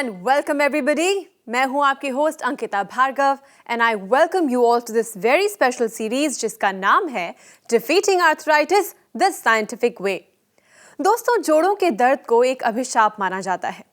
And welcome everybody. मैं हूं आपकी host Ankita Bhargava and I welcome you all to this very special series जिसका नाम है defeating arthritis the scientific way. दोस्तों, जोड़ों के दर्द को एक अभिशाप माना जाता है,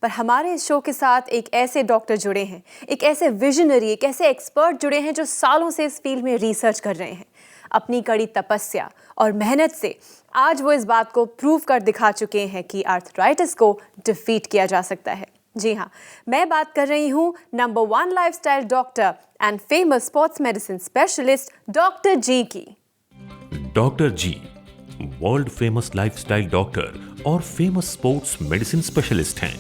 पर हमारे इस शो के साथ एक ऐसे डॉक्टर जुड़े हैं, एक ऐसे विजनरी, एक ऐसे एक्सपर्ट जुड़े हैं जो सालों से इस फील्ड में रिसर्च कर रहे हैं। अपनी कड़ी तपस्या और मेहनत से आज वो इस बात को प्रूव कर दिखा चुके हैं कि आर्थराइटिस को डिफीट किया जा सकता है। जी हाँ, मैं बात कर रही हूँ number 1 lifestyle doctor and famous sports medicine specialist doctor ji की। Doctor ji world famous lifestyle doctor और फेमस स्पोर्ट्स मेडिसिन स्पेशलिस्ट हैं।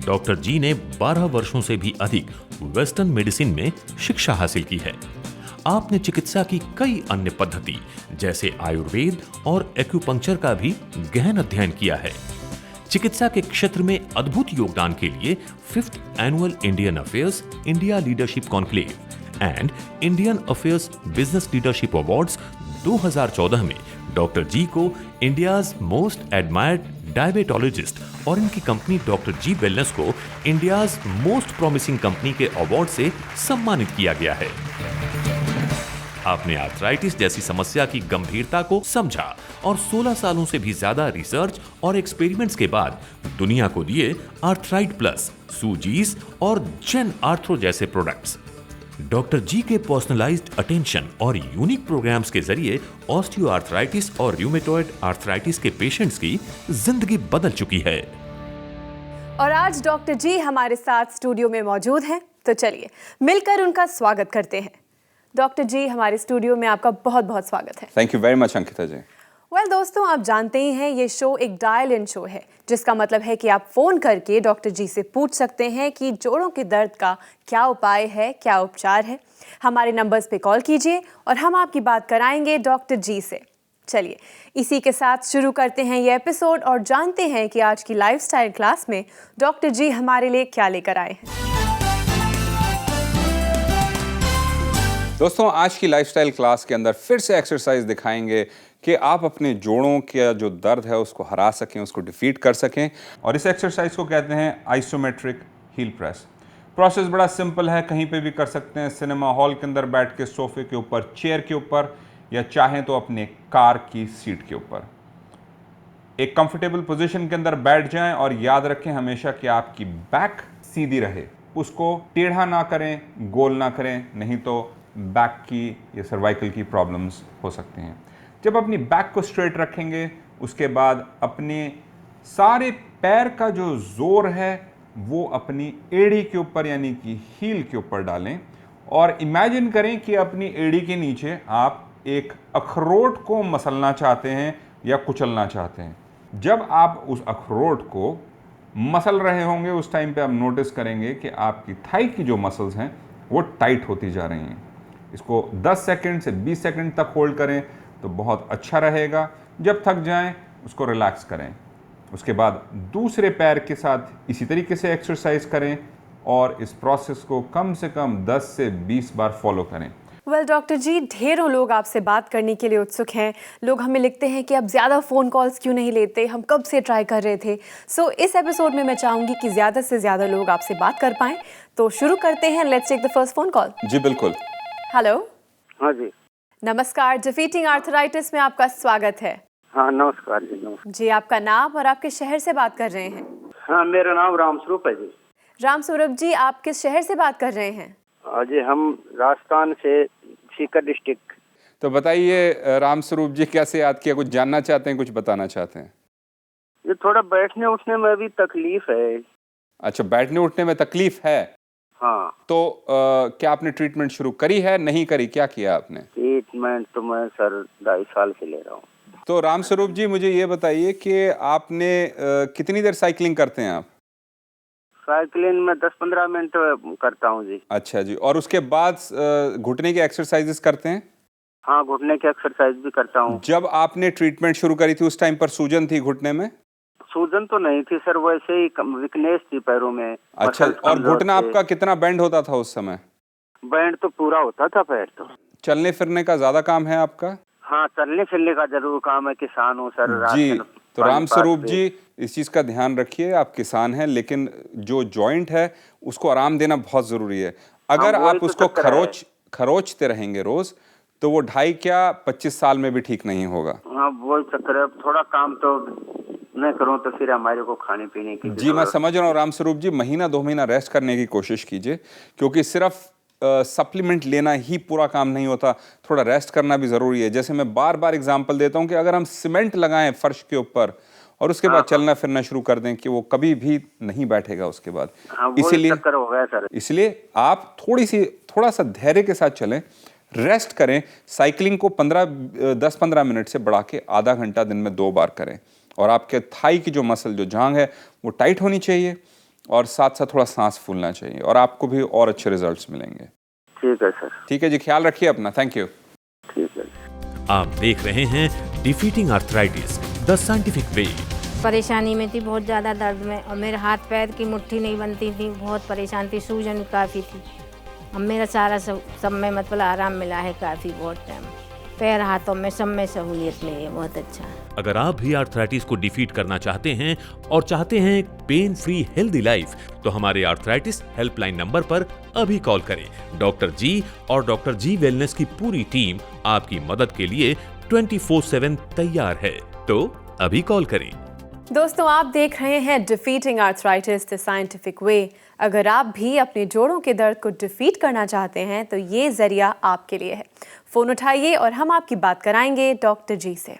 डॉक्टर जी ने 12 वर्षों से भी अधिक वेस्टर्न मेडिसिन में शिक्षा हासिल की है। आपने चिकित्सा की कई अन्य पद्धति जैसे आयुर्वेद और एक्यूपंक्चर का भी गहन अध्ययन किया है। चिकित्सा के क्षेत्र में अद्भुत योगदान के लिए 5th annual Indian affairs India leadership conclave and Indian affairs business leadership awards 2014 में डॉक्टर जी को इंडियाज मोस्ट एडमायर्ड डायबिटोलॉजिस्ट और इनकी कंपनी डॉक्टर जी वेलनेस को इंडियाज मोस्ट प्रॉमिसिंग कंपनी के अवार्ड से सम्मानित किया गया है। आपने आर्थराइटिस जैसी समस्या की गंभीरता को समझा और 16 सालों से भी ज्यादा रिसर्च और एक्सपेरिमेंट्स के बाद दुनिया को दिए आर्थराइट प्लस, सूजीज और जेन आर्थरो जैसे प्रोडक्ट्स। डॉक्टर जी के पर्सनलाइज्ड अटेंशन और यूनिक प्रोग्राम्स के जरिए ऑस्टियोआर्थराइटिस और रूमेटॉइड आर्थराइटिस के पेशेंट्स की जिंदगी बदल चुकी है। और आज डॉक्टर जी हमारे साथ स्टूडियो में मौजूद हैं, तो चलिए मिलकर उनका स्वागत करते हैं। डॉक्टर जी, हमारे स्टूडियो में आपका बहुत बहुत स्वागत है। Thank you very much Ankita ji. दोस्तों, आप जानते ही हैं ये शो एक डायल इन शो है, जिसका मतलब है कि आप फोन करके डॉक्टर जी से पूछ सकते हैं कि जोड़ों के दर्द का क्या उपाय है, क्या उपचार है। हमारे नंबर्स पे कॉल कीजिए और हम आपकी बात कराएंगे डॉक्टर जी से। चलिए इसी के साथ शुरू करते हैं ये एपिसोड और जानते हैं कि आज की लाइफस्टाइल क्लास में डॉक्टर जी हमारे लिए क्या लेकर आए हैं। दोस्तों, आज की लाइफस्टाइल क्लास के अंदर फिर से एक्सरसाइज दिखाएंगे कि आप अपने जोड़ों का जो दर्द है उसको हरा सकें, उसको डिफीट कर सकें। और इस एक्सरसाइज को कहते हैं आइसोमेट्रिक हील प्रेस। प्रोसेस बड़ा सिंपल है, कहीं पे भी कर सकते हैं, सिनेमा हॉल के अंदर बैठ के, सोफे के ऊपर, चेयर के ऊपर, या चाहें तो अपने कार की सीट के ऊपर। एक कंफर्टेबल पोजीशन के अंदर बैठ जाएं और याद रखें हमेशा कि आपकी बैक सीधी रहे, उसको टेढ़ा ना करें, गोल ना करें, नहीं तो बैक की या सर्वाइकल की प्रॉब्लम्स हो सकती हैं। जब अपनी बैक को स्ट्रेट रखेंगे, उसके बाद अपने सारे पैर का जो जोर है वो अपनी एड़ी के ऊपर यानी कि हील के ऊपर डालें और इमेजिन करें कि अपनी एड़ी के नीचे आप एक अखरोट को मसलना चाहते हैं या कुचलना चाहते हैं। जब आप उस अखरोट को मसल रहे होंगे उस टाइम पे आप नोटिस करेंगे कि आपकी थाई की जो मसल्स हैं वो टाइट होती जा रही हैं। इसको 10 सेकंड से 20 सेकंड तक होल्ड करें तो बहुत अच्छा रहेगा। जब थक जाएं उसको रिलैक्स करें। उसके बाद दूसरे पैर के साथ इसी तरीके से एक्सरसाइज करें और इस प्रोसेस को कम से कम 10 से 20 बार फॉलो करें। डॉक्टर जी, ढेरों लोग आपसे बात करने के लिए उत्सुक हैं। लोग हमें लिखते हैं कि आप ज़्यादा फ़ोन कॉल्स क्यों नहीं लेते, हम कब से ट्राई कर रहे थे। इस एपिसोड में मैं चाहूँगी कि ज़्यादा से ज़्यादा लोग आपसे बात कर पाएँ, तो शुरू करते हैं। Let's take the first phone call. जी बिल्कुल। हेलो। हाँ जी, नमस्कार, डिफीटिंग आर्थराइटिस में आपका स्वागत है। हाँ नमस्कार जी। नमस्कार जी, आपका नाम और आपके शहर से बात कर रहे हैं? हाँ, मेरा नाम रामस्वरूप है जी। रामस्वरूप जी, आप किस शहर से बात कर रहे हैं? जी, हम राजस्थान से, सीकर डिस्ट्रिक्ट। तो बताइए रामस्वरूप जी, कैसे याद किया? कुछ जानना चाहते हैं, कुछ बताना चाहते हैं? ये थोड़ा बैठने उठने में भी तकलीफ है। अच्छा, बैठने उठने में तकलीफ है? हाँ। तो क्या आपने ट्रीटमेंट शुरू करी है, नहीं करी, क्या किया आपने? ट्रीटमेंट तो मैं सर 2.5 साल से ले रहा हूँ। तो रामस्वरूप जी, मुझे ये बताइए कि आपने कितनी देर साइकिलिंग करते हैं आप? साइकिलिंग में 10-15 मिनट करता हूँ जी। अच्छा जी, और उसके बाद घुटने की एक्सरसाइजेस करते हैं? हाँ, घुटने की एक्सरसाइज भी करता हूँ। जब आपने ट्रीटमेंट शुरू करी थी उस टाइम पर सूजन थी घुटने में? सूजन तो नहीं थी सर, वैसे ही वीकनेस थी पैरों में। अच्छा, और घुटना आपका कितना बेंड होता था उस समय? बेंड तो पूरा होता था पैर तो। चलने फिरने का ज्यादा काम है आपका? हाँ, चलने फिरने का जरूर काम है, किसान हूँ सर। जी, तो राम स्वरूप जी इस चीज़ का ध्यान रखिए, आप किसान हैं लेकिन जो जॉइंट है उसको आराम देना बहुत ज़रूरी है। अगर आप उसको खरोचते रहेंगे रोज़ तो वो 25 साल में भी ठीक नहीं होगा। हाँ वही चक्कर है, थोड़ा काम तो नहीं करूँ तो फिर हमारे को खाने पीने की जी मैं समझ रहा हूँ राम स्वरूप जी, महीना 2 महीना रेस्ट करने की कोशिश कीजिए, क्योंकि सिर्फ सप्लीमेंट लेना ही पूरा काम नहीं होता, थोड़ा रेस्ट करना भी ज़रूरी है। जैसे मैं बार बार एग्जांपल देता हूँ कि अगर हम सीमेंट लगाएं फर्श के ऊपर और उसके बाद चलना फिरना शुरू कर दें कि वो कभी भी नहीं बैठेगा उसके बाद। इसलिए आप थोड़ा सा धैर्य के साथ चलें, रेस्ट करें, साइकिलिंग को 10-15 मिनट से बढ़ा के आधा घंटा दिन में 2 बार करें, और आपके थाई की जो मसल जो जांघ है वो टाइट होनी चाहिए और साथ साथ थोड़ा सांस फूलना चाहिए, और आपको भी और अच्छे रिजल्ट्स मिलेंगे। ठीक है सर। ठीक है जी, ख्याल रखिए अपना। Thank you. ठीक है। आप देख रहे हैं डिफीटिंग आर्थराइटिस द साइंटिफिक वे। परेशानी में थी, बहुत ज़्यादा दर्द में, और मेरे हाथ पैर की मुट्ठी नहीं बनती थी, बहुत परेशान थी, सूजन काफ़ी थी। अब मेरा सारा सब में मतलब आराम मिला है काफ़ी, बहुत टाइम पैर हाथों में सब में सहूलियत मिली है, बहुत अच्छा। अगर आप भी आर्थराइटिस को डिफीट करना चाहते हैं और चाहते हैं पेन फ्री हेल्दी लाइफ, तो हमारे आर्थराइटिस हेल्पलाइन नंबर पर अभी कॉल करें। डॉक्टर जी और डॉक्टर जी वेलनेस की पूरी टीम आपकी मदद के लिए 24/7 तैयार है, तो अभी कॉल करें। दोस्तों, आप देख रहे हैं डिफीटिंग आर्थराइटिस द साइंटिफिक वे। अगर आप भी अपने जोड़ों के दर्द को डिफीट करना चाहते हैं तो ये जरिया आपके लिए है। फ़ोन उठाइए और हम आपकी बात कराएंगे डॉक्टर जी से।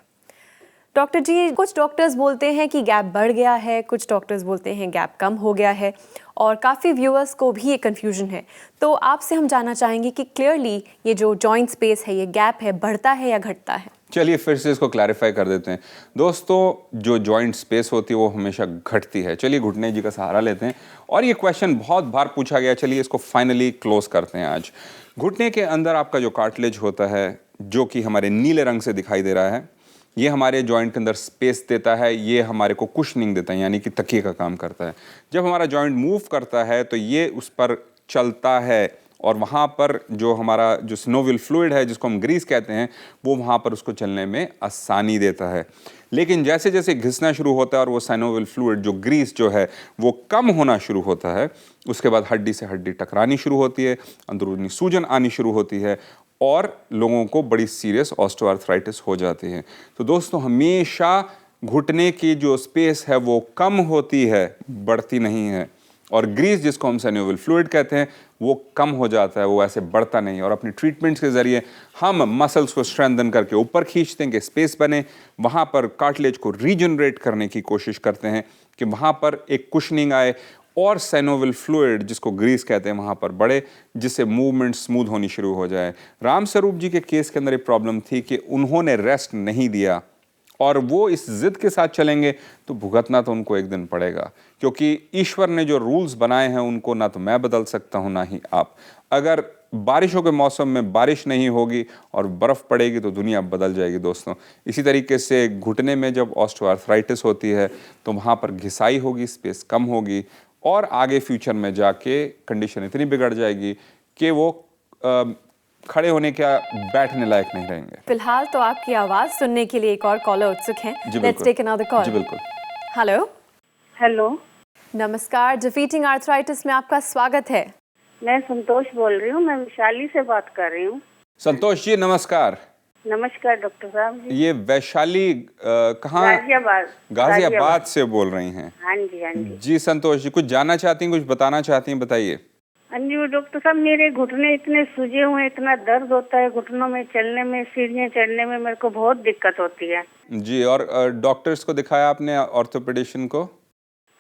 डॉक्टर जी, कुछ डॉक्टर्स बोलते हैं कि गैप बढ़ गया है, कुछ डॉक्टर्स बोलते हैं गैप कम हो गया है, और काफ़ी व्यूअर्स को भी ये कन्फ्यूजन है। तो आपसे हम जानना चाहेंगे कि क्लियरली ये जो जॉइंट स्पेस है, ये गैप है, बढ़ता है या घटता है? चलिए फिर से इसको क्लैरिफाई कर देते हैं। दोस्तों, जो जॉइंट स्पेस होती है वो हमेशा घटती है। चलिए घुटने जी का सहारा लेते हैं, और ये क्वेश्चन बहुत बार पूछा गया, चलिए इसको फाइनली क्लोज करते हैं आज। घुटने के अंदर आपका जो कार्टिलेज होता है, जो कि हमारे नीले रंग से दिखाई दे रहा है, ये हमारे जॉइंट के अंदर स्पेस देता है, ये हमारे को कुशनिंग देता है, यानी कि तकिए का काम करता है। जब हमारा जॉइंट मूव करता है तो ये उस पर चलता है, और वहाँ पर जो हमारा जो सिनोवियल फ्लूइड है, जिसको हम ग्रीस कहते हैं, वो वहाँ पर उसको चलने में आसानी देता है। लेकिन जैसे जैसे घिसना शुरू होता है और वो सिनोवियल फ्लूइड जो ग्रीस जो है वो कम होना शुरू होता है, उसके बाद हड्डी से हड्डी टकरानी शुरू होती है, अंदरूनी सूजन आनी शुरू होती है, और लोगों को बड़ी सीरियस ऑस्टियोआर्थराइटिस हो जाती है। तो दोस्तों, हमेशा घुटने की जो स्पेस है वो कम होती है, बढ़ती नहीं है, और ग्रीस जिसको हम सिनोवियल फ्लूइड कहते हैं वो कम हो जाता है, वो ऐसे बढ़ता नहीं। और अपनी ट्रीटमेंट्स के ज़रिए हम मसल्स को स्ट्रेंथन करके ऊपर खींचते हैं कि स्पेस बने, वहाँ पर कार्टिलेज को रीजनरेट करने की कोशिश करते हैं कि वहाँ पर एक कुशनिंग आए, और सिनोवियल फ्लूइड जिसको ग्रीस कहते हैं वहाँ पर बढ़े, जिससे मूवमेंट स्मूथ होनी शुरू हो जाए। राम स्वरूप जी के केस के अंदर एक प्रॉब्लम थी कि उन्होंने रेस्ट नहीं दिया, और वो इस जिद के साथ चलेंगे तो भुगतना तो उनको एक दिन पड़ेगा, क्योंकि ईश्वर ने जो रूल्स बनाए हैं उनको ना तो मैं बदल सकता हूँ ना ही आप। अगर बारिशों के मौसम में बारिश नहीं होगी और बर्फ़ पड़ेगी तो दुनिया बदल जाएगी दोस्तों। इसी तरीके से घुटने में जब ऑस्टियोआर्थराइटिस होती है तो वहाँ पर घिसाई होगी, स्पेस कम होगी, और आगे फ्यूचर में जाके कंडीशन इतनी बिगड़ जाएगी कि वो खड़े होने का बैठने लायक नहीं रहेंगे। फिलहाल तो आपकी आवाज सुनने के लिए एक और कॉलर उत्सुक हैं। Let's take another call. जी बिल्कुल। हेलो। हेलो, नमस्कार, डिफीटिंग आर्थराइटिस में आपका स्वागत है। मैं संतोष बोल रही हूँ, मैं वैशाली से बात कर रही हूँ। संतोष जी नमस्कार। नमस्कार डॉक्टर साहब जी। ये वैशाली कहाँ? गाजियाबाद से बोल रही हैं? हाँ जी, हाँ जी। जी संतोष जी, कुछ जानना चाहती हैं, कुछ बताना चाहती हैं, बताइए। हाँ जी, डॉक्टर साहब मेरे घुटने इतने सूजे हुए, इतना दर्द होता है घुटनों में, चलने में, सीढ़ियाँ चढ़ने में मेरे को बहुत दिक्कत होती है। जी, और डॉक्टर्स को दिखाया आपने, ऑर्थोपेडिशियन को?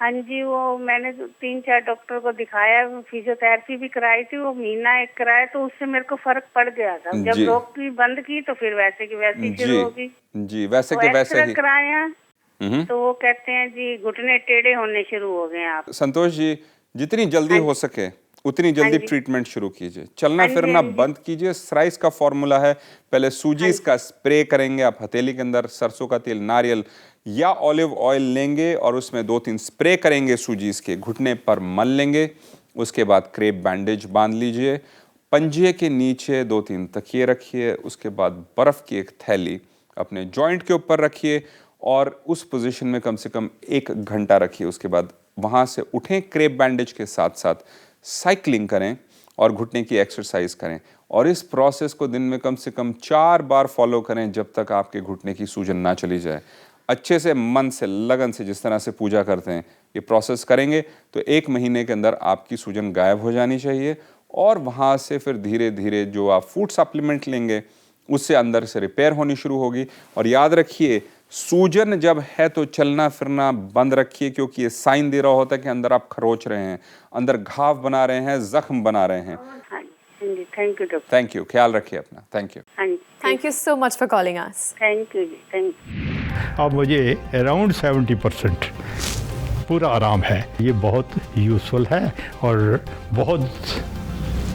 हाँ जी, वो मैंने 3-4 डॉक्टर को दिखाया, फिजियोथेरेपी भी कराई थी, वो महीना एक कराया तो उससे मेरे को फर्क पड़ गया था। जब डॉक्टरी बंद की तो फिर वैसे की वैसी शुरू होगी। जी, वैसे के वैसे ही कराया तो वो कहते हैं जी घुटने टेढ़े होने शुरू हो गए आप। संतोष जी, जितनी जल्दी हो सके उतनी जल्दी ट्रीटमेंट शुरू कीजिए, चलना फिरना बंद कीजिए। सराइस का फॉर्मूला है, पहले सूजीज का स्प्रे करेंगे आप, हथेली के अंदर सरसों का तेल, नारियल या ऑलिव ऑयल लेंगे और उसमें 2-3 स्प्रे करेंगे सूजीज के, घुटने पर मल लेंगे। उसके बाद क्रेप बैंडेज बांध लीजिए, पंजे के नीचे 2-3 तकिए रखिए, उसके बाद बर्फ की एक थैली अपने जॉइंट के ऊपर रखिए और उस पोजीशन में कम से कम 1 घंटा रखिए। उसके बाद वहाँ से उठें, क्रेप बैंडेज के साथ साथ साइकिलिंग करें और घुटने की एक्सरसाइज करें, और इस प्रोसेस को दिन में कम से कम 4 बार फॉलो करें जब तक आपके घुटने की सूजन ना चली जाए। अच्छे से, मन से, लगन से, जिस तरह से पूजा करते हैं, ये प्रोसेस करेंगे तो 1 महीने के अंदर आपकी सूजन गायब हो जानी चाहिए। और वहाँ से फिर धीरे धीरे जो आप फूड सप्लीमेंट लेंगे उससे अंदर से रिपेयर होनी शुरू होगी। और याद रखिए, सूजन जब है तो चलना फिरना बंद रखिए, क्योंकि ये साइन दे रहा होता है कि अंदर आप खरोच रहे हैं, अंदर घाव बना रहे हैं, जख्म बना रहे हैं। हाँ जी, thank you doctor. Thank you, ख्याल रखिए अपना। Thank you. हाँ जी, Thank you so much for calling us. Thank you जी, थैंक यू। अब मुझे अराउंड 70% पूरा आराम है। ये बहुत यूज़फुल है और बहुत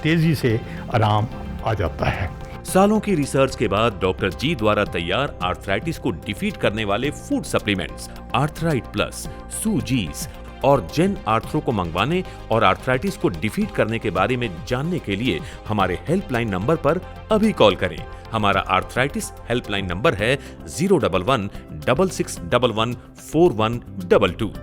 तेज़ी से आराम आ जाता है। सालों की रिसर्च के बाद डॉक्टर जी द्वारा तैयार आर्थराइटिस को डिफीट करने वाले फूड सप्लीमेंट्स आर्थराइट प्लस, सूजीस और जेन आर्थरो को मंगवाने और आर्थराइटिस को डिफीट करने के बारे में जानने के लिए हमारे हेल्पलाइन नंबर पर अभी कॉल करें। हमारा आर्थराइटिस हेल्पलाइन नंबर है 011-6611-4122।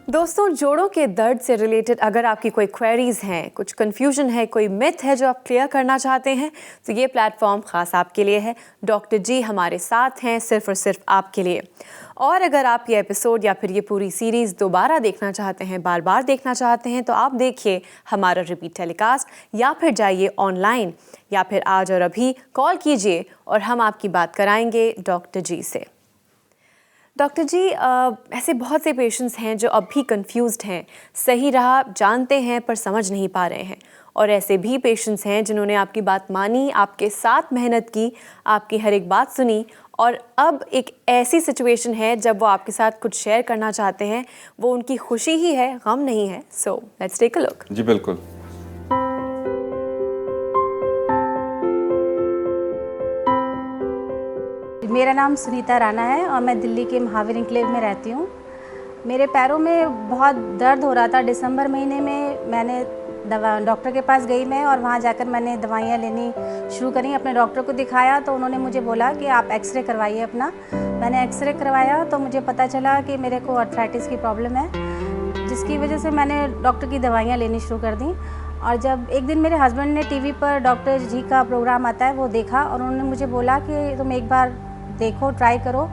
दोस्तों, जोड़ों के दर्द से रिलेटेड अगर आपकी कोई क्वेरीज हैं, कुछ कंफ्यूजन है, कोई मिथ है जो आप क्लियर करना चाहते हैं, तो ये प्लेटफॉर्म खास आपके लिए है। डॉक्टर जी हमारे साथ हैं सिर्फ और सिर्फ आपके लिए। और अगर आप ये एपिसोड या फिर ये पूरी सीरीज़ दोबारा देखना चाहते हैं, बार बार देखना चाहते हैं, तो आप देखिए हमारा रिपीट टेलीकास्ट, या फिर जाइए ऑनलाइन, या फिर आज और अभी कॉल कीजिए और हम आपकी बात कराएंगे डॉक्टर जी से। डॉक्टर जी, ऐसे बहुत से पेशेंट्स हैं जो अब भी कंफ्यूज्ड हैं, सही राह जानते हैं पर समझ नहीं पा रहे हैं, और ऐसे भी पेशेंट्स हैं जिन्होंने आपकी बात मानी, आपके साथ मेहनत की, आपकी हर एक बात सुनी, और अब एक ऐसी सिचुएशन है जब वो आपके साथ कुछ शेयर करना चाहते हैं। वो उनकी खुशी ही है, गम नहीं है। So let's take a look. जी बिल्कुल। मेरा नाम सुनीता राणा है और मैं दिल्ली के महावीर एन्क्लेव में रहती हूँ। मेरे पैरों में बहुत दर्द हो रहा था। दिसंबर महीने में मैंने डॉक्टर के पास गई मैं, और वहाँ जाकर मैंने दवाइयाँ लेनी शुरू करी। अपने डॉक्टर को दिखाया तो उन्होंने मुझे बोला कि आप एक्सरे करवाइए अपना। मैंने एक्सरे करवाया तो मुझे पता चला कि मेरे को आर्थराइटिस की प्रॉब्लम है, जिसकी वजह से मैंने डॉक्टर की दवाइयाँ लेनी शुरू कर दी। और जब एक दिन मेरे हस्बैंड ने टीवी पर डॉक्टर जी का प्रोग्राम आता है वो देखा, और उन्होंने मुझे बोला कि तुम एक बार देखो, ट्राई करो।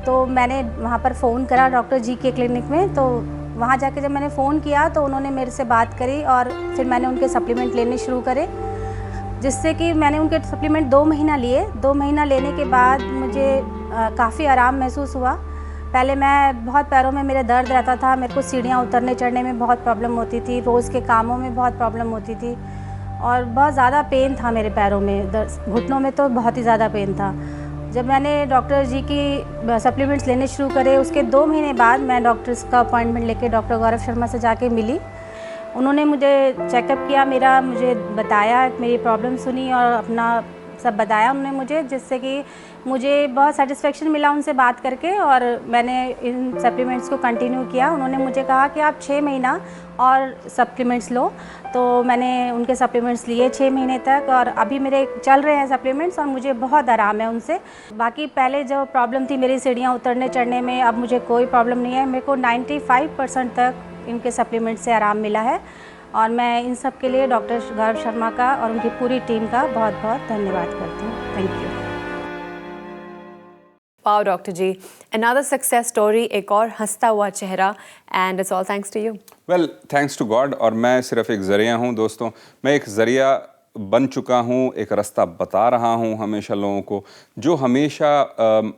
तो मैंने वहाँ पर फ़ोन करा डॉक्टर जी के क्लिनिक में। तो वहाँ जाके जब मैंने फ़ोन किया तो उन्होंने मेरे से बात करी, और फिर मैंने उनके सप्लीमेंट लेने शुरू करे, जिससे कि मैंने उनके सप्लीमेंट 2 महीना लिए। 2 महीना लेने के बाद मुझे काफ़ी आराम महसूस हुआ। पहले मैं बहुत पैरों में मेरे दर्द रहता था, मेरे को सीढ़ियाँ उतरने चढ़ने में बहुत प्रॉब्लम होती थी, रोज़ के कामों में बहुत प्रॉब्लम होती थी, और बहुत ज़्यादा पेन था मेरे पैरों में, घुटनों में तो बहुत ही ज़्यादा पेन था। जब मैंने डॉक्टर जी की सप्लीमेंट्स लेने शुरू करे, उसके 2 महीने बाद मैं डॉक्टर्स का अपॉइंटमेंट लेके डॉक्टर गौरव शर्मा से जाके मिली। उन्होंने मुझे चेकअप किया, मुझे बताया, मेरी प्रॉब्लम सुनी और अपना सब बताया उन्होंने मुझे, जिससे कि मुझे बहुत सेटिस्फेक्शन मिला उनसे बात करके, और मैंने इन सप्लीमेंट्स को कंटिन्यू किया। उन्होंने मुझे कहा कि आप 6 महीना और सप्लीमेंट्स लो, तो मैंने उनके सप्लीमेंट्स लिए 6 महीने तक, और अभी मेरे चल रहे हैं सप्लीमेंट्स और मुझे बहुत आराम है उनसे। बाकी पहले जो प्रॉब्लम थी मेरी सीढ़ियाँ उतरने चढ़ने में, अब मुझे कोई प्रॉब्लम नहीं है। मेरे को 95% तक इनके सप्लीमेंट से आराम मिला है, और मैं इन सब के लिए डॉक्टर गौरव शर्मा का और उनकी पूरी टीम का बहुत बहुत धन्यवाद करती हूँ। Thank you. Wow doctor ji, another success story, एक और हंसता हुआ चेहरा, and it's all thanks to you. Well, thanks to God. और मैं सिर्फ एक ज़रिया हूँ दोस्तों, मैं एक ज़रिया बन चुका हूँ, एक रास्ता बता रहा हूँ हमेशा लोगों को, जो हमेशा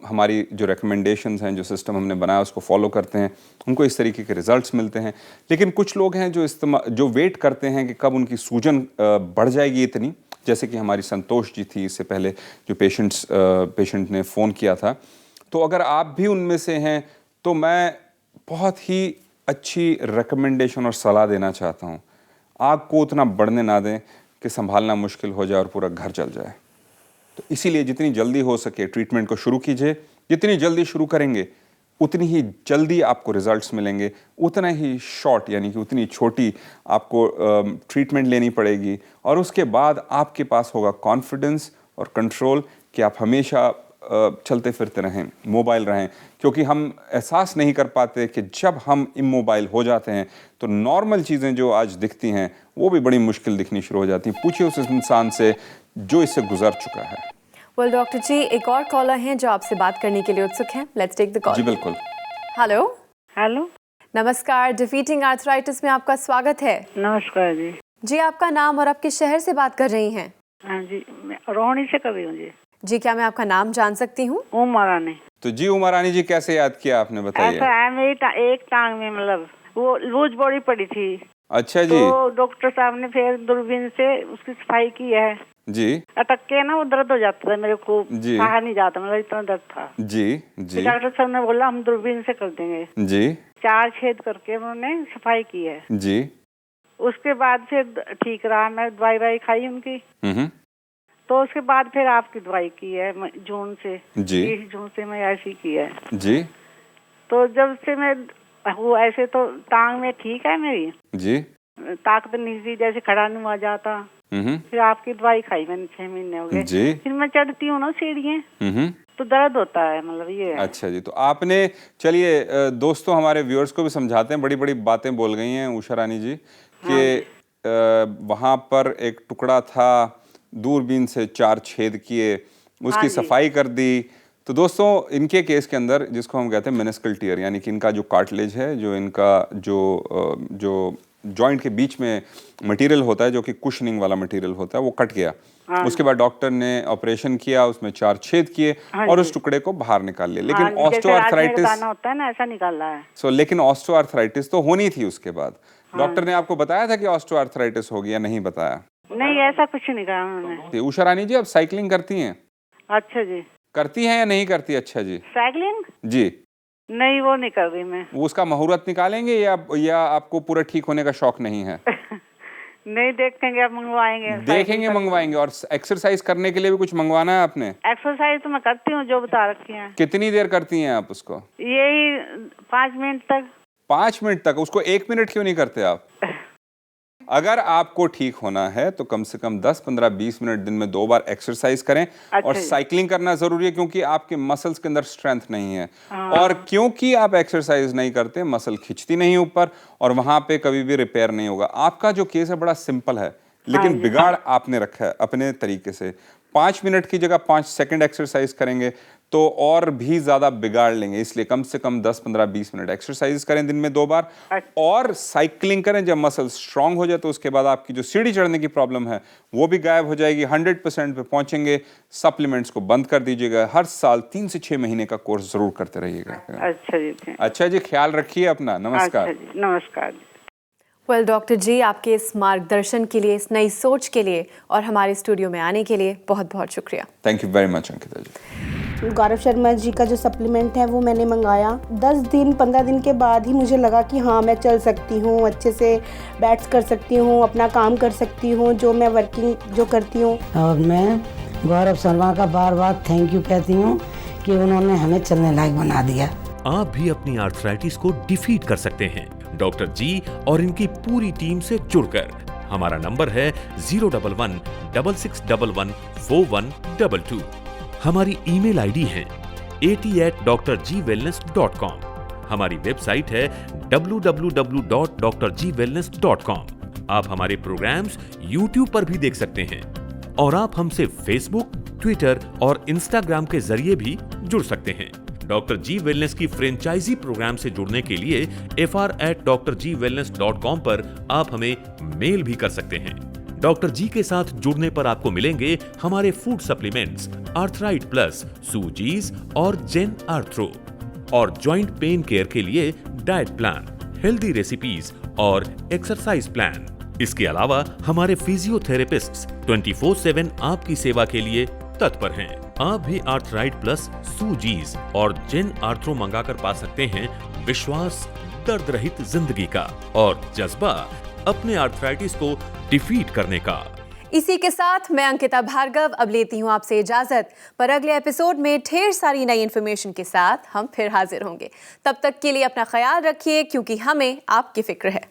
हमारी जो रिकमेंडेशंस हैं, जो सिस्टम हमने बनाया उसको फॉलो करते हैं, उनको इस तरीके के रिजल्ट्स मिलते हैं। लेकिन कुछ लोग हैं जो वेट करते हैं कि कब उनकी सूजन बढ़ जाएगी इतनी, जैसे कि हमारी संतोष जी थी इससे पहले जो पेशेंट ने फ़ोन किया था। तो अगर आप भी उनमें से हैं तो मैं बहुत ही अच्छी रिकमेंडेशन और सलाह देना चाहता हूँ। आग को उतना बढ़ने ना दें कि संभालना मुश्किल हो जाए और पूरा घर जल जाए। तो इसीलिए जितनी जल्दी हो सके ट्रीटमेंट को शुरू कीजिए। जितनी जल्दी शुरू करेंगे उतनी ही जल्दी आपको रिजल्ट्स मिलेंगे, उतना ही शॉर्ट यानी कि उतनी छोटी आपको ट्रीटमेंट लेनी पड़ेगी, और उसके बाद आपके पास होगा कॉन्फिडेंस और कंट्रोल कि आप हमेशा चलते फिरते रहें, मोबाइल रहें, क्योंकि हम एहसास नहीं कर पाते कि जब हम इमोबाइल हो जाते हैं तो नॉर्मल चीज़ें जो आज दिखती हैं वो भी बड़ी मुश्किल दिखनी शुरू हो जाती हैं। पूछिए उस इंसान से जो इससे गुजर चुका है। वेल डॉक्टर जी, एक और कॉलर हैं जो आपसे बात करने के लिए उत्सुक हैं। Let's take the call. जी बिल्कुल। हेलो। हेलो, नमस्कार, डिफीटिंग आर्थराइटिस में आपका स्वागत है। नमस्कार जी। जी, आपका नाम और आप किस शहर से बात कर रही हैं? हाँ जी, मैं रोहिणी से कर रही हूँ जी। जी, क्या मैं आपका नाम जान सकती हूँ? उमा रानी। तो जी उमा रानी जी, कैसे याद किया आपने, बताइए। ऐसा है, मेरी एक टांग में मतलब वो लूज बॉडी पड़ी थी। अच्छा जी। तो डॉक्टर साहब ने फिर दूरबीन से उसकी सफाई की है जी। अटक के ना वो दर्द हो जाता था मेरे को, जी। बाहर नहीं जाता, मतलब इतना दर्द था। जी जी। डॉक्टर साहब ने बोला हम दूरबीन से कर देंगे। जी। 4 छेद करके उन्होंने सफाई की है। जी। उसके बाद फिर ठीक रहा, मैं दवाई खाई उनकी। तो उसके बाद फिर आपकी दवाई की है जून से। जी। 20 जून से मैं ऐसी की है जी। तो जब से मैं वो ऐसे तो टांग में ठीक है मेरी जी। ताकत नहीं थी, जैसे खड़ा नहीं हुआ जाता। फिर आपकी दवाई खाई मैंने 6 महीने हो गए। जी। फिर मैं चढ़ती हूँ ना सीढ़ियाँ तो दर्द होता है, मतलब ये है। अच्छा जी, तो आपने, चलिए दोस्तों हमारे व्यूअर्स को भी समझाते हैं, बड़ी बड़ी बातें बोल गई हैं उषा रानी जी कि वहाँ पर एक टुकड़ा था, दूरबीन से 4 छेद किए, उसकी सफाई कर दी। तो दोस्तों इनके केस के अंदर जिसको हम कहते हैं मेनिस्कल टियर, यानी कि इनका जो कार्टिलेज है, जो इनका जो जॉइंट के बीच में मटेरियल होता है, जो कि कुशनिंग वाला मटेरियल होता है, वो कट गया। उसके बाद डॉक्टर ने ऑपरेशन किया, उसमें 4 छेद किए और उस टुकड़े को बाहर निकाल लिया। लेकिन ऑस्टियोआर्थराइटिस होता है ना, ऐसा निकाला है। लेकिन ऑस्टियोआर्थराइटिस तो होनी थी उसके बाद। डॉक्टर ने आपको बताया था कि ऑस्टियोआर्थराइटिस हो गया, नहीं बताया? नहीं, ऐसा कुछ नहीं कहा उन्होंने। उषा रानी जी, आप साइकिलिंग करती हैं? अच्छा जी। करती हैं या नहीं करती? अच्छा जी। साइकिलिंग? जी। नहीं, वो नहीं कर रही मैं। वो उसका मुहूर्त निकालेंगे या आपको पूरा ठीक होने का शौक नहीं है? नहीं, देखेंगे, अब मंगवाएंगे। देखेंगे, मंगवाएंगे। और एक्सरसाइज करने के लिए भी कुछ मंगवाना है आपने? एक्सरसाइज तो मैं करती हूँ जो बता रखी है। कितनी देर करती हैं आप उसको? यही 5 मिनट तक। 5 मिनट तक? उसको 1 मिनट क्यों नहीं करते आप? अगर आपको ठीक होना है तो कम से कम 10, 15, 20 मिनट दिन में 2 बार एक्सरसाइज करें। और साइकिलिंग करना जरूरी है, क्योंकि आपके मसल्स के अंदर स्ट्रेंथ नहीं है। और क्योंकि आप एक्सरसाइज नहीं करते, मसल खिंचती नहीं ऊपर, और वहां पे कभी भी रिपेयर नहीं होगा। आपका जो केस है बड़ा सिंपल है, लेकिन बिगाड़ आपने रखा है अपने तरीके से। 5 मिनट की जगह 5 सेकंड एक्सरसाइज करेंगे तो और भी ज्यादा बिगाड़ लेंगे। इसलिए कम से कम 10, 15, 20 मिनट एक्सरसाइज करें दिन में 2 बार, और साइकिलिंग करें। जब मसल स्ट्रांग हो जाए तो उसके बाद आपकी जो सीढ़ी चढ़ने की प्रॉब्लम है वो भी गायब हो जाएगी। 100% पे पहुंचेंगे। सप्लीमेंट्स को बंद कर दीजिएगा। हर साल 3 से 6 महीने का कोर्स जरूर करते रहिएगा। अच्छा जी। अच्छा जी, ख्याल रखिए अपना। नमस्कार। अच्छा जी, नमस्कार। वेल डॉक्टर जी, आपके इस मार्गदर्शन के लिए, इस नई सोच के लिए और हमारे स्टूडियो में आने के लिए बहुत बहुत शुक्रिया। Thank you very much Ankita ji. Gaurav Sharma ji का जो सप्लीमेंट है वो मैंने मंगाया। 10 दिन 15 दिन के बाद ही मुझे लगा कि हाँ, मैं चल सकती हूँ, अच्छे से बैठ कर सकती हूँ, अपना काम कर सकती हूँ, जो मैं वर्किंग जो करती हूँ। और मैं गौरव शर्मा का बार बार थैंक यू कहती हूँ कि उन्होंने हमें चलने लायक बना दिया। आप भी अपनी आर्थराइटिस को डिफीट कर सकते हैं डॉक्टर जी और इनकी पूरी टीम से जुड़कर। हमारा नंबर है 011-6611-4122। हमारी ईमेल आईडी है 80@drgwellness.com। हमारी वेबसाइट है www.drgwellness.com। आप हमारे प्रोग्राम्स YouTube पर भी देख सकते हैं, और आप हमसे फेसबुक, ट्विटर और इंस्टाग्राम के जरिए भी जुड़ सकते हैं। डॉक्टर जी वेलनेस की फ्रेंचाइजी प्रोग्राम से जुड़ने के लिए fr@drgwellness.com पर आप हमें मेल भी कर सकते हैं। डॉक्टर जी के साथ जुड़ने पर आपको मिलेंगे हमारे फूड सप्लीमेंट्स, आर्थराइट प्लस, सूजीज और जेन आर्थ्रो, और जॉइंट पेन केयर के लिए डाइट प्लान, हेल्दी रेसिपीज और एक्सरसाइज प्लान। इसके अलावा हमारे फिजियोथेरेपिस्ट्स 24/7 आपकी सेवा के लिए तत्पर हैं। आप भी आर्थराइट प्लस, सूजीज और जेन आर्थ्रो मंगाकर पा सकते हैं विश्वास, दर्द रहित जिंदगी का और जज्बा अपने आर्थराइटिस को डिफीट करने का। इसी के साथ मैं अंकिता भार्गव अब लेती हूँ आपसे इजाजत, पर अगले एपिसोड में ढेर सारी नई इन्फॉर्मेशन के साथ हम फिर हाजिर होंगे। तब तक के लिए अपना ख्याल रखिए, क्योंकि हमें आपकी फिक्र है।